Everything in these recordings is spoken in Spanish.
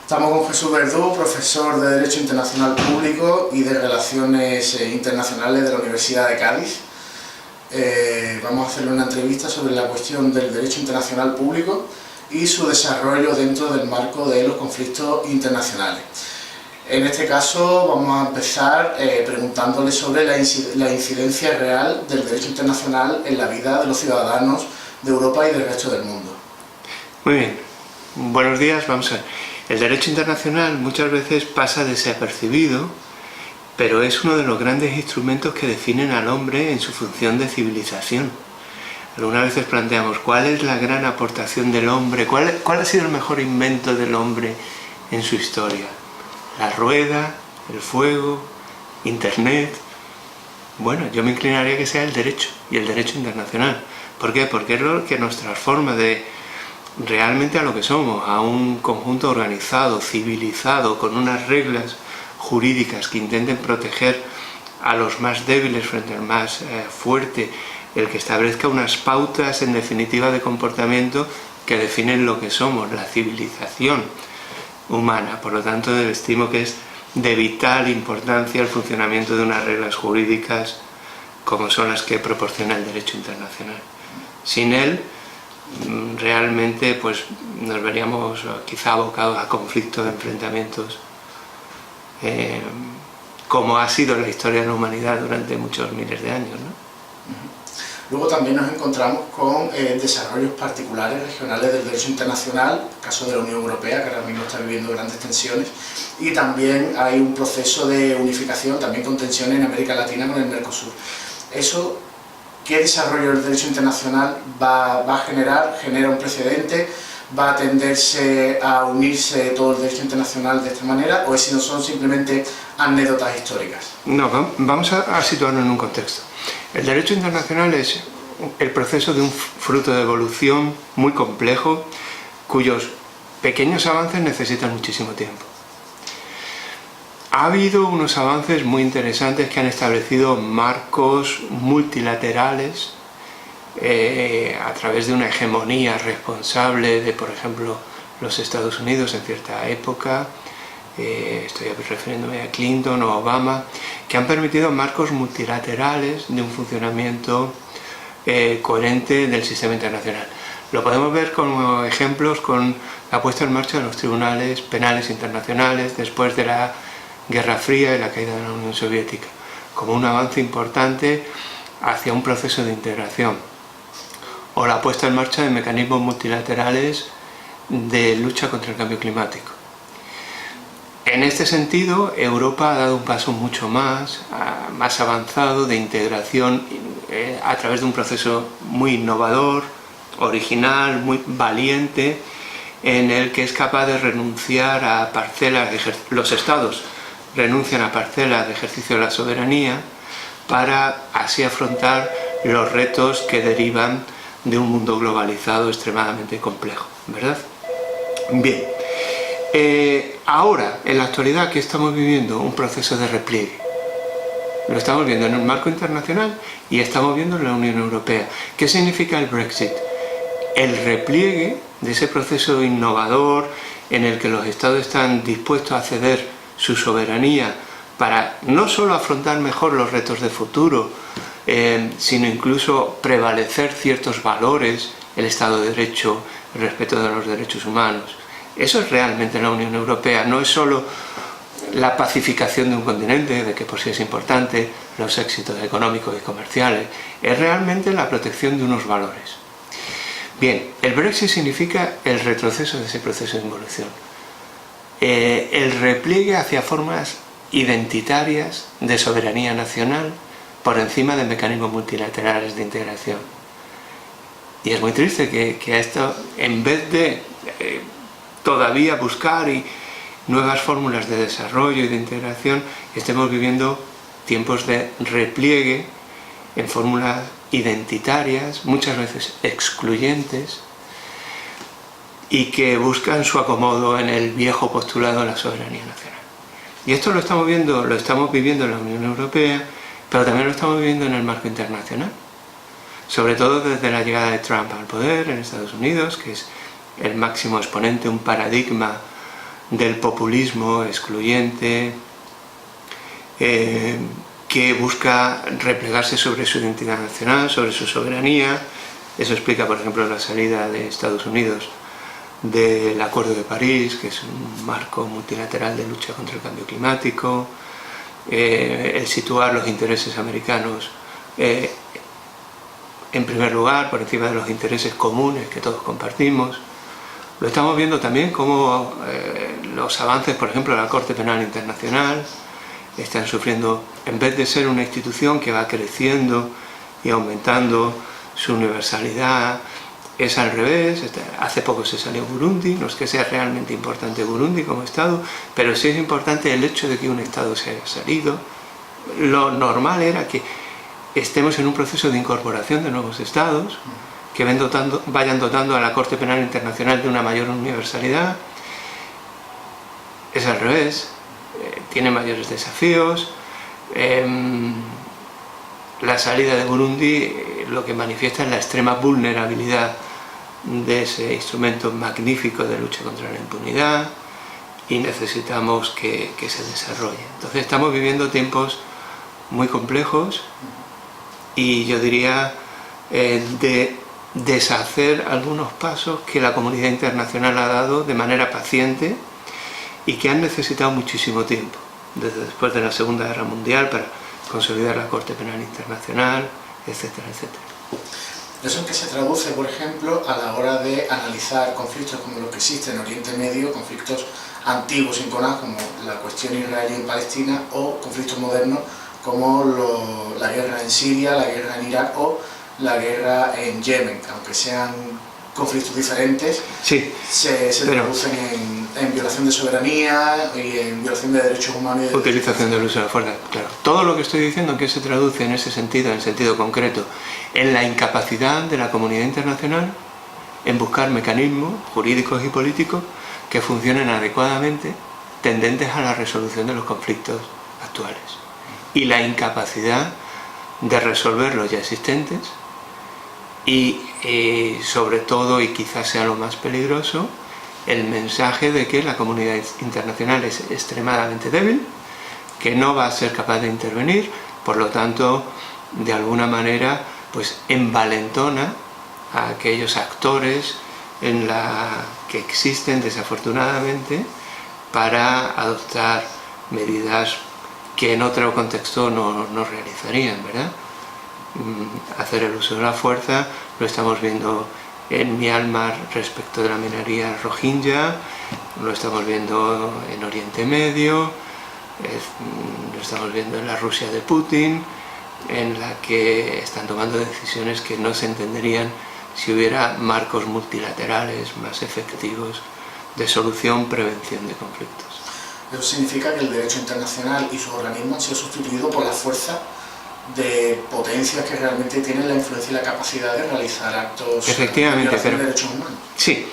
Estamos con Jesús Verdú, profesor de Derecho Internacional Público y de Relaciones Internacionales de la Universidad de Cádiz. Vamos a hacerle una entrevista sobre la cuestión del derecho internacional público y su desarrollo dentro del marco de los conflictos internacionales. En este caso vamos a empezar preguntándole sobre la incidencia real del derecho internacional en la vida de los ciudadanos de Europa y del resto del mundo. Muy bien, buenos días. Vamos a ver. El derecho internacional muchas veces pasa desapercibido, pero es uno de los grandes instrumentos que definen al hombre en su función de civilización. Algunas veces planteamos cuál es la gran aportación del hombre, cuál ha sido el mejor invento del hombre en su historia. La rueda, el fuego, Internet. Bueno, yo me inclinaría a que sea el derecho y el derecho internacional. ¿Por qué? Porque es lo que nos transforma realmente a lo que somos, a un conjunto organizado, civilizado, con unas reglas jurídicas que intenten proteger a los más débiles frente al más fuerte, el que establezca unas pautas en definitiva de comportamiento que definen lo que somos, la civilización humana. Por lo tanto, estimo que es de vital importancia el funcionamiento de unas reglas jurídicas como son las que proporciona el derecho internacional. Sin él, realmente pues nos veríamos quizá abocados a conflictos, enfrentamientos, como ha sido la historia de la humanidad durante muchos miles de años, ¿no? Luego también nos encontramos con desarrollos particulares regionales del derecho internacional, caso de la Unión Europea, que ahora mismo está viviendo grandes tensiones, y también hay un proceso de unificación, también con tensiones en América Latina con el Mercosur. Eso, ¿qué desarrollo del derecho internacional va a generar? ¿Genera un precedente? ¿Va a tenderse a unirse todo el derecho internacional de esta manera? ¿O si no son simplemente anécdotas históricas? No, vamos a situarnos en un contexto. El derecho internacional es el proceso de un fruto de evolución muy complejo, cuyos pequeños avances necesitan muchísimo tiempo. Ha habido unos avances muy interesantes que han establecido marcos multilaterales a través de una hegemonía responsable de, por ejemplo, los Estados Unidos en cierta época, estoy refiriéndome a Clinton o Obama, que han permitido marcos multilaterales de un funcionamiento coherente del sistema internacional. Lo podemos ver como ejemplos con la puesta en marcha de los tribunales penales internacionales después de la Guerra Fría y la caída de la Unión Soviética, como un avance importante hacia un proceso de integración, o la puesta en marcha de mecanismos multilaterales de lucha contra el cambio climático. En este sentido, Europa ha dado un paso mucho más avanzado de integración a través de un proceso muy innovador, original, muy valiente, en el que es capaz de renunciar a parcelas, los estados renuncian a parcelas de ejercicio de la soberanía para así afrontar los retos que derivan de un mundo globalizado extremadamente complejo, ¿verdad? Bien, ahora, en la actualidad, ¿qué estamos viviendo? Un proceso de repliegue. Lo estamos viendo en el marco internacional y estamos viendo en la Unión Europea. ¿Qué significa el Brexit? El repliegue de ese proceso innovador en el que los estados están dispuestos a ceder su soberanía para no solo afrontar mejor los retos de futuro, sino incluso prevalecer ciertos valores, el Estado de Derecho, el respeto de los derechos humanos. Eso es realmente la Unión Europea, no es solo la pacificación de un continente, de que por sí es importante, los éxitos económicos y comerciales, es realmente la protección de unos valores. Bien, el Brexit significa el retroceso de ese proceso de involución, el repliegue hacia formas identitarias de soberanía nacional por encima de mecanismos multilaterales de integración. Y es muy triste que esto, en vez de todavía buscar nuevas fórmulas de desarrollo y de integración, estemos viviendo tiempos de repliegue en fórmulas identitarias, muchas veces excluyentes, y que buscan su acomodo en el viejo postulado de la soberanía nacional. Y esto lo estamos viviendo en la Unión Europea, pero también lo estamos viviendo en el marco internacional, sobre todo desde la llegada de Trump al poder en Estados Unidos, que es el máximo exponente, un paradigma del populismo excluyente, que busca replegarse sobre su identidad nacional, sobre su soberanía. Eso explica, por ejemplo, la salida de Estados Unidos del Acuerdo de París, que es un marco multilateral de lucha contra el cambio climático, el situar los intereses americanos en primer lugar, por encima de los intereses comunes que todos compartimos. Lo estamos viendo también como los avances, por ejemplo, de la Corte Penal Internacional están sufriendo, en vez de ser una institución que va creciendo y aumentando su universalidad, es al revés. Hace poco se salió Burundi, no es que sea realmente importante Burundi como Estado, pero sí es importante el hecho de que un Estado se haya salido. Lo normal era que estemos en un proceso de incorporación de nuevos Estados, que vayan dotando a la Corte Penal Internacional de una mayor universalidad. Es al revés, tiene mayores desafíos. La salida de Burundi lo que manifiesta es la extrema vulnerabilidad de ese instrumento magnífico de lucha contra la impunidad, y necesitamos que se desarrolle. Entonces estamos viviendo tiempos muy complejos, y yo diría de deshacer algunos pasos que la comunidad internacional ha dado de manera paciente y que han necesitado muchísimo tiempo, desde después de la Segunda Guerra Mundial, para consolidar la Corte Penal Internacional, etcétera, etcétera. ¿Eso en qué se traduce, por ejemplo, a la hora de analizar conflictos como los que existen en Oriente Medio, conflictos antiguos y inconados como la cuestión israelí en Palestina, o conflictos modernos como la guerra en Siria, la guerra en Irak o la guerra en Yemen? Aunque sean conflictos diferentes, sí, se traducen en violación de soberanía y en violación de derechos humanos. Y utilización del uso de la fuerza, claro. Todo lo que estoy diciendo, que se traduce en ese sentido, en sentido concreto, en la incapacidad de la comunidad internacional en buscar mecanismos jurídicos y políticos que funcionen adecuadamente, tendentes a la resolución de los conflictos actuales. Y la incapacidad de resolver los ya existentes, y sobre todo, y quizás sea lo más peligroso, el mensaje de que la comunidad internacional es extremadamente débil, que no va a ser capaz de intervenir, por lo tanto, de alguna manera, pues envalentona a aquellos actores que existen desafortunadamente para adoptar medidas que en otro contexto no realizarían, ¿verdad? Hacer el uso de la fuerza lo estamos viendo en Myanmar respecto de la minoría rohingya, lo estamos viendo en Oriente Medio, lo estamos viendo en la Rusia de Putin, en la que están tomando decisiones que no se entenderían si hubiera marcos multilaterales más efectivos de solución, prevención de conflictos. Eso significa que el derecho internacional y sus organismos han sido sustituidos por la fuerza de potencias que realmente tienen la influencia y la capacidad de realizar actos de violación de derechos humanos. Sí,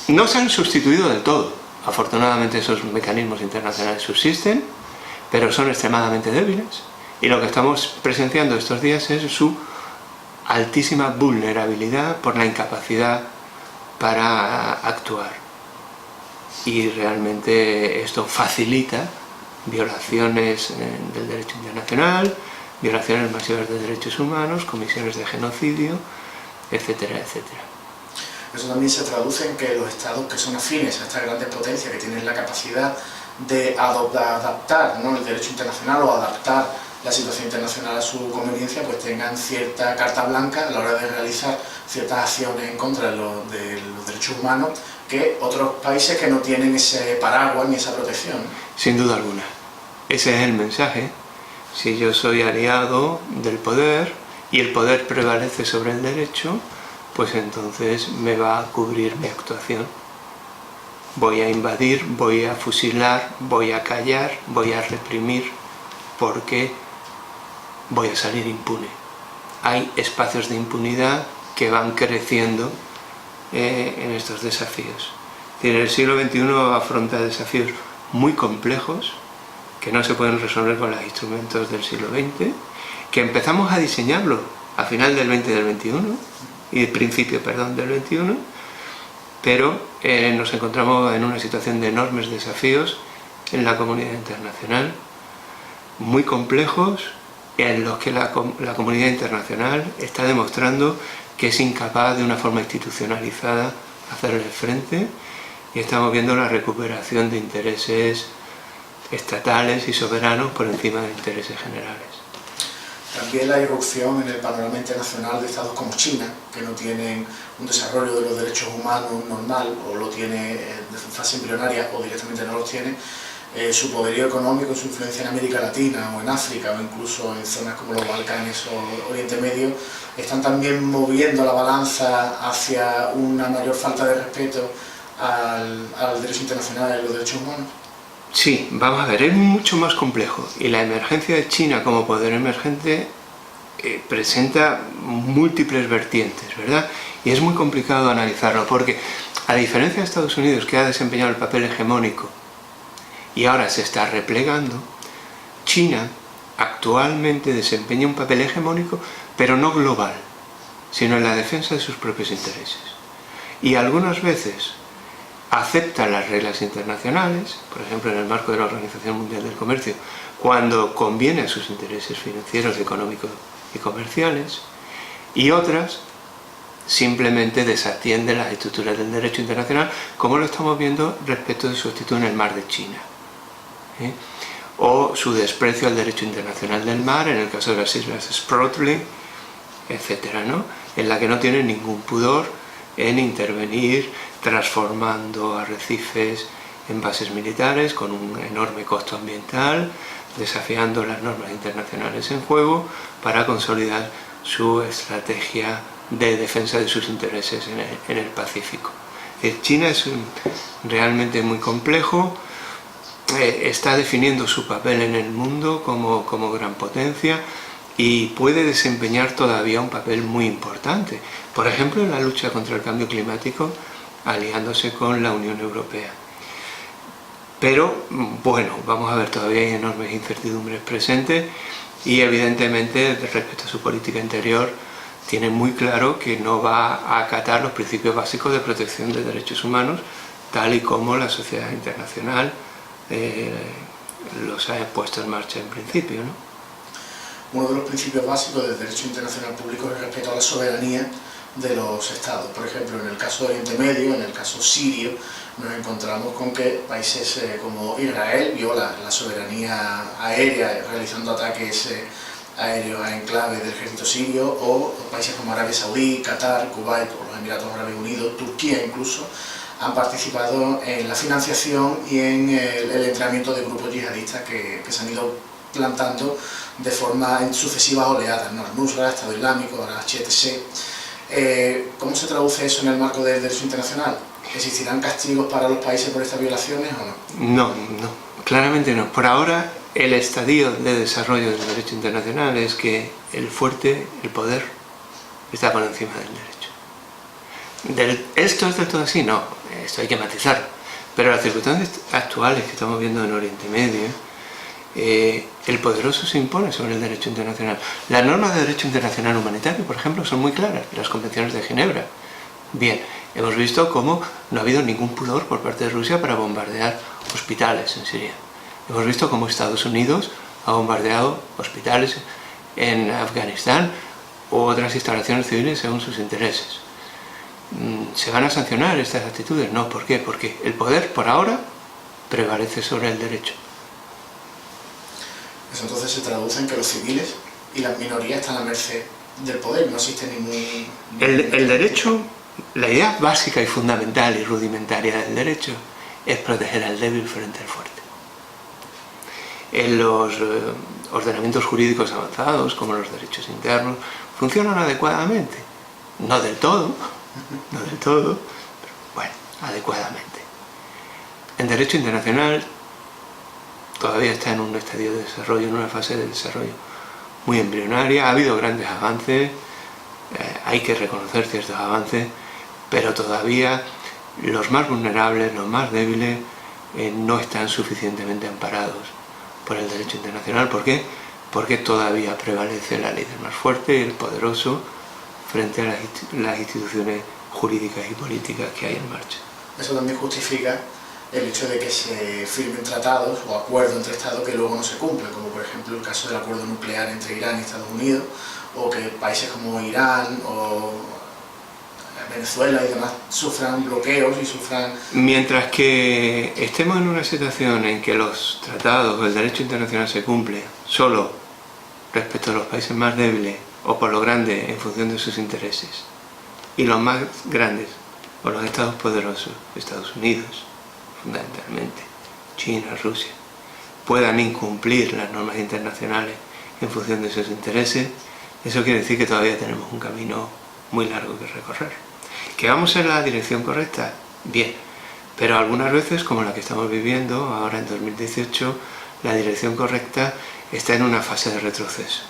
no se han sustituido del todo. Afortunadamente esos mecanismos internacionales subsisten, pero son extremadamente débiles, y lo que estamos presenciando estos días es su altísima vulnerabilidad por la incapacidad para actuar. Y realmente esto facilita violaciones del derecho internacional, violaciones masivas de derechos humanos, comisiones de genocidio, etcétera, etcétera. Eso también se traduce en que los estados que son afines a estas grandes potencias, que tienen la capacidad de adaptar, ¿no?, el derecho internacional o adaptar la situación internacional a su conveniencia, pues tengan cierta carta blanca a la hora de realizar ciertas acciones en contra de los derechos humanos que otros países que no tienen ese paraguas ni esa protección. Sin duda alguna. Ese es el mensaje. Si yo soy aliado del poder y el poder prevalece sobre el derecho, pues entonces me va a cubrir mi actuación. Voy a invadir, voy a fusilar, voy a callar, voy a reprimir, porque voy a salir impune. Hay espacios de impunidad que van creciendo en estos desafíos. El siglo XXI afronta desafíos muy complejos que no se pueden resolver con los instrumentos del siglo XX, que empezamos a diseñarlo a final del XX y del XXI, y principio, perdón, del XXI, pero nos encontramos en una situación de enormes desafíos en la comunidad internacional, muy complejos, en los que la comunidad internacional está demostrando que es incapaz de una forma institucionalizada hacerle frente, y estamos viendo la recuperación de intereses estatales y soberanos por encima de intereses generales. También la irrupción en el panorama internacional de estados como China, que no tienen un desarrollo de los derechos humanos normal, o lo tiene de fase embrionaria, o directamente no los tiene. Su poderío económico, su influencia en América Latina o en África, o incluso en zonas como los Balcanes o Oriente Medio, están también moviendo la balanza hacia una mayor falta de respeto al derecho internacional y los derechos humanos. Sí, vamos a ver, es mucho más complejo, y la emergencia de China como poder emergente presenta múltiples vertientes, ¿verdad? Y es muy complicado analizarlo, porque a diferencia de Estados Unidos, que ha desempeñado el papel hegemónico y ahora se está replegando, China actualmente desempeña un papel hegemónico, pero no global, sino en la defensa de sus propios intereses. Y algunas veces acepta las reglas internacionales, por ejemplo en el marco de la Organización Mundial del Comercio, cuando conviene a sus intereses financieros, económicos y comerciales, y otras simplemente desatiende las estructuras del derecho internacional, como lo estamos viendo respecto de su actitud en el mar de China, o su desprecio al derecho internacional del mar en el caso de las islas Spratly, etcétera, ¿no? En la que no tiene ningún pudor en intervenir transformando arrecifes en bases militares con un enorme costo ambiental, desafiando las normas internacionales en juego para consolidar su estrategia de defensa de sus intereses en el Pacífico. China es realmente muy complejo, está definiendo su papel en el mundo como gran potencia y puede desempeñar todavía un papel muy importante, por ejemplo en la lucha contra el cambio climático, aliándose con la Unión Europea. Pero bueno, vamos a ver, todavía hay enormes incertidumbres presentes y evidentemente respecto a su política interior tiene muy claro que no va a acatar los principios básicos de protección de derechos humanos tal y como la sociedad internacional los ha puesto en marcha en principio, ¿no? Uno de los principios básicos del derecho internacional público es el respeto a la soberanía de los estados. Por ejemplo, en el caso de Oriente Medio, en el caso sirio, nos encontramos con que países como Israel viola la soberanía aérea realizando ataques aéreos a enclaves del ejército sirio, o países como Arabia Saudí, Qatar, Kuwait o los Emiratos Árabes Unidos, Turquía incluso, han participado en la financiación y en el entrenamiento de grupos yihadistas que se han ido plantando de forma en sucesivas oleadas, ¿no? Al-Nusra, Estado Islámico, ahora HTC. ¿Cómo se traduce eso en el marco del derecho internacional? ¿Existirán castigos para los países por estas violaciones o no? No, claramente no. Por ahora el estadio de desarrollo del derecho internacional es que el fuerte, el poder, está por encima del derecho. ¿Esto es del todo así? No, esto hay que matizarlo. Pero las circunstancias actuales que estamos viendo en Oriente Medio, el poderoso se impone sobre el derecho internacional. Las normas de derecho internacional humanitario, por ejemplo, son muy claras, las convenciones de Ginebra. Bien, hemos visto cómo no ha habido ningún pudor por parte de Rusia para bombardear hospitales en Siria. Hemos visto cómo Estados Unidos ha bombardeado hospitales en Afganistán u otras instalaciones civiles según sus intereses. ¿Se van a sancionar estas actitudes? No, ¿por qué? Porque el poder, por ahora, prevalece sobre el derecho. Eso entonces se traduce en que los civiles y las minorías están a merced del poder, no existe ningún... El derecho, la idea básica y fundamental y rudimentaria del derecho es proteger al débil frente al fuerte. En los ordenamientos jurídicos avanzados, como los derechos internos, funcionan adecuadamente. No del todo, pero bueno, adecuadamente. En derecho internacional todavía está en un estadio de desarrollo, en una fase de desarrollo muy embrionaria. Ha habido grandes avances, hay que reconocer ciertos avances, pero todavía los más vulnerables, los más débiles, no están suficientemente amparados por el derecho internacional. ¿Por qué? Porque todavía prevalece la ley del más fuerte y el poderoso frente a las instituciones jurídicas y políticas que hay en marcha. Eso también justifica el hecho de que se firmen tratados o acuerdos entre Estados que luego no se cumplen, como por ejemplo el caso del acuerdo nuclear entre Irán y Estados Unidos, o que países como Irán o Venezuela y demás sufran bloqueos y sufran... Mientras que estemos en una situación en que los tratados o el derecho internacional se cumple solo respecto a los países más débiles o por lo grande en función de sus intereses, y los más grandes o los estados poderosos, Estados Unidos fundamentalmente, China, Rusia, puedan incumplir las normas internacionales en función de sus intereses, eso quiere decir que todavía tenemos un camino muy largo que recorrer. ¿Que vamos en la dirección correcta? Bien, pero algunas veces, como la que estamos viviendo ahora en 2018, la dirección correcta está en una fase de retroceso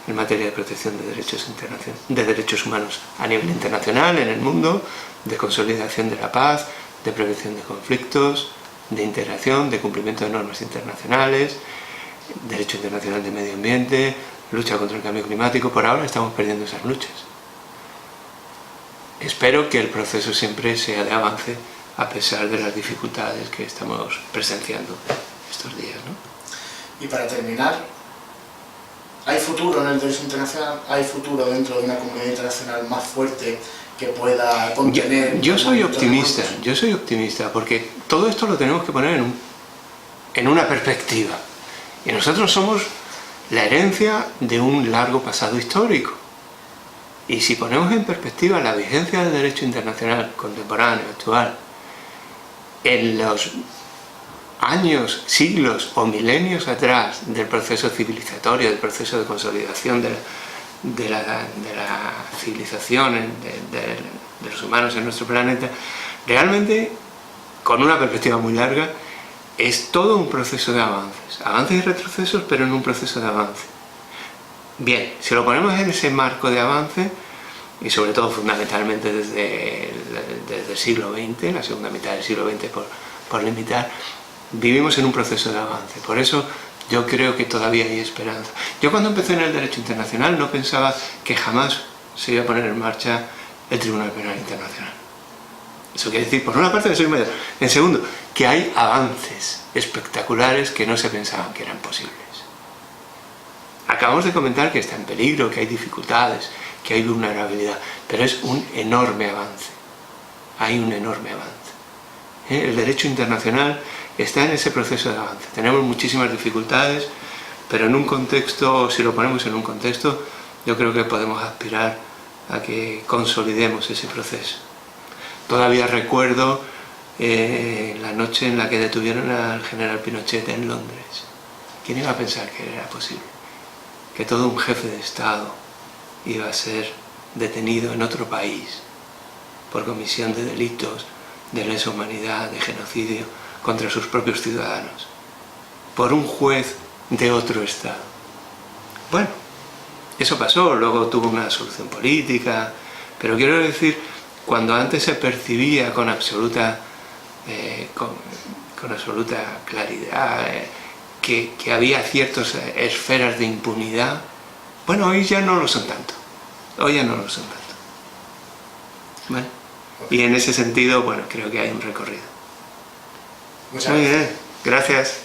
en materia de protección de derechos humanos a nivel internacional, en el mundo, de consolidación de la paz, de prevención de conflictos, de integración, de cumplimiento de normas internacionales, derecho internacional de medio ambiente, lucha contra el cambio climático. Por ahora estamos perdiendo esas luchas. Espero que el proceso siempre sea de avance a pesar de las dificultades que estamos presenciando estos días, ¿no? Y para terminar, ¿hay futuro en el derecho internacional? ¿Hay futuro dentro de una comunidad internacional más fuerte que pueda contener... Yo soy optimista porque todo esto lo tenemos que poner en una perspectiva. Y nosotros somos la herencia de un largo pasado histórico. Y si ponemos en perspectiva la vigencia del derecho internacional contemporáneo, actual, en los años, siglos o milenios atrás del proceso civilizatorio, del proceso de consolidación de la civilización de los humanos en nuestro planeta, realmente, con una perspectiva muy larga, es todo un proceso de avances y retrocesos, pero en un proceso de avance. Bien, si lo ponemos en ese marco de avance, y sobre todo fundamentalmente desde el siglo XX, la segunda mitad del siglo XX por limitar, vivimos en un proceso de avance. Por eso yo creo que todavía hay esperanza. Yo cuando empecé en el derecho internacional no pensaba que jamás se iba a poner en marcha el Tribunal Penal Internacional. Eso quiere decir, por una parte, que soy mayor. En segundo, que hay avances espectaculares que no se pensaban que eran posibles. Acabamos de comentar que está en peligro, que hay dificultades, que hay vulnerabilidad, pero es un enorme avance. Hay un enorme avance. El derecho internacional está en ese proceso de avance. Tenemos muchísimas dificultades, pero en un contexto, si lo ponemos en un contexto, yo creo que podemos aspirar a que consolidemos ese proceso. Todavía recuerdo la noche en la que detuvieron al general Pinochet en Londres. ¿Quién iba a pensar que era posible? Que todo un jefe de Estado iba a ser detenido en otro país por comisión de delitos de lesa humanidad, de genocidio contra sus propios ciudadanos, por un juez de otro Estado. Bueno, eso pasó, luego tuvo una solución política, pero quiero decir, cuando antes se percibía con absoluta claridad que había ciertas esferas de impunidad, bueno, hoy ya no lo son tanto. Hoy ya no lo son tanto. ¿Vale? Y en ese sentido, bueno, creo que hay un recorrido. Muchas gracias. Muy bien, gracias.